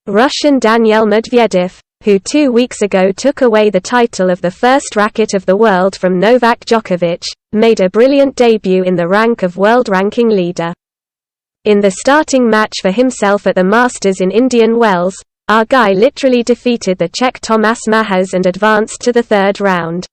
Russian Daniil Medvedev, who 2 weeks ago took away the title of the first racket of the world from Novak Djokovic, made a brilliant debut in the rank of world ranking leader. In the starting match for himself at the Masters in Indian Wells, our guy literally defeated the Czech Tomáš Mahář and advanced to the third round.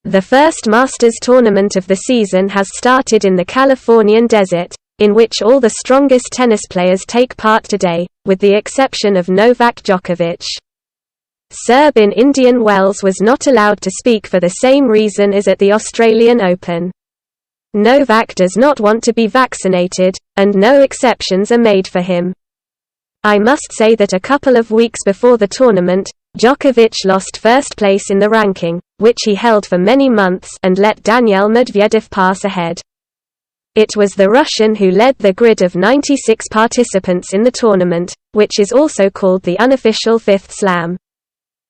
The first Masters tournament of the season has started in the Californian desert, in which all the strongest tennis players take part today, with the exception of Novak Djokovic. Serb in Indian Wells was not allowed to speak for the same reason as at the Australian Open. Novak does not want to be vaccinated, and no exceptions are made for him. I must say that a couple of weeks before the tournament, Djokovic lost first place in the ranking, which he held for many months, and let Daniil Medvedev pass ahead. It was the Russian who led the grid of 96 participants in the tournament, which is also called the unofficial Fifth Slam.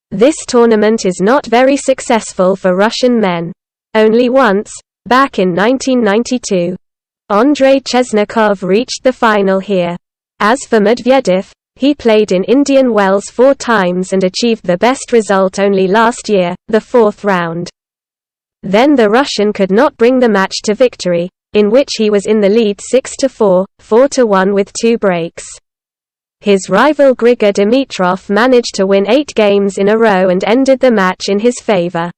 This tournament is not very successful for Russian men. Only once, back in 1992, Andrei Chesnikov reached the final here. As for Medvedev, he played in Indian Wells 4 times and achieved the best result only last year, the 4th round. Then the Russian could not bring the match to victory, in which he was in the lead 6-4, 4-1 with 2 breaks. His rival Grigor Dimitrov managed to win 8 games in a row and ended the match in his favor.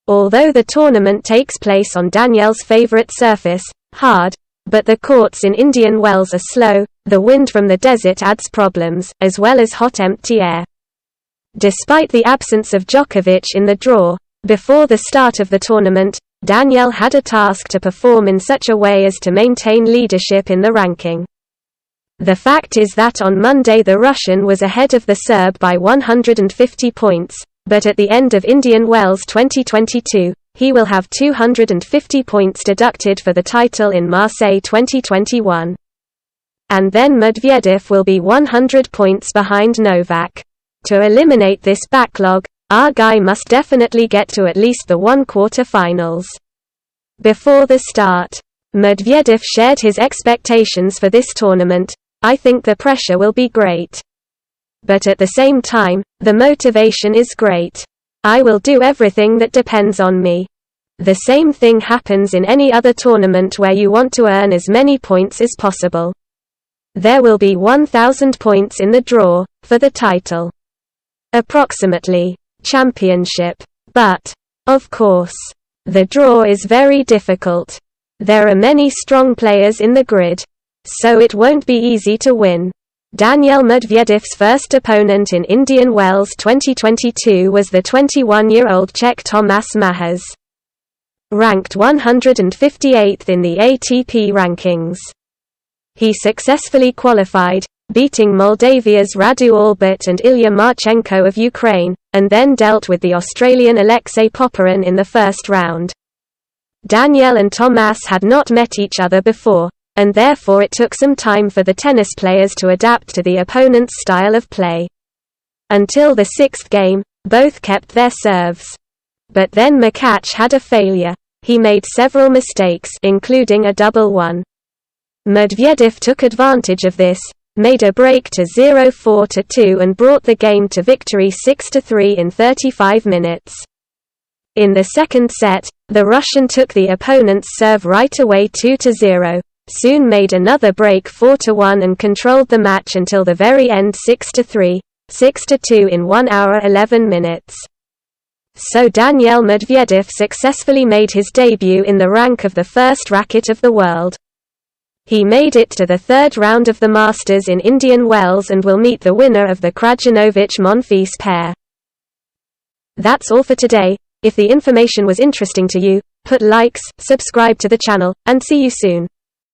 Although the tournament takes place on Daniil's favorite surface, hard, but the courts in Indian Wells are slow, the wind from the desert adds problems, as well as hot empty air. Despite the absence of Djokovic in the draw, before the start of the tournament, Daniil had a task to perform in such a way as to maintain leadership in the ranking. The fact is that on Monday the Russian was ahead of the Serb by 150 points, but at the end of Indian Wells 2022, he will have 250 points deducted for the title in Marseille 2021. And then Medvedev will be 100 points behind Novak. To eliminate this backlog, our guy must definitely get to at least the 1/4 finals. Before the start, Medvedev shared his expectations for this tournament. I think the pressure will be great. But at the same time, the motivation is great. I will do everything that depends on me. The same thing happens in any other tournament where you want to earn as many points as possible. There will be 1,000 points in the draw, for the title. Approximately. Championship. But, of course, the draw is very difficult. There are many strong players in the grid. So it won't be easy to win. Daniil Medvedev's first opponent in Indian Wells 2022 was the 21-year-old Czech Tomáš Mahář, ranked 158th in the ATP rankings. He successfully qualified, beating Moldavia's Radu Albert and Ilya Marchenko of Ukraine, and then dealt with the Australian Alexei Popyrin in the first round. Daniil and Tomáš had not met each other before, and therefore it took some time for the tennis players to adapt to the opponent's style of play. Until the 6th game, both kept their serves. But then Makac had a failure. He made several mistakes, including a double one. Medvedev took advantage of this, made a break to 0-4-2 and brought the game to victory 6-3 in 35 minutes. In the second set, the Russian took the opponent's serve right away 2-0. Soon made another break 4-1 and controlled the match until the very end 6-3, 6-2 in 1 hour 11 minutes. So Daniil Medvedev successfully made his debut in the rank of the first racket of the world. He made it to the 3rd round of the Masters in Indian Wells and will meet the winner of the Krajinovic-Monfils pair. That's all for today. If the information was interesting to you, put likes, subscribe to the channel, and see you soon.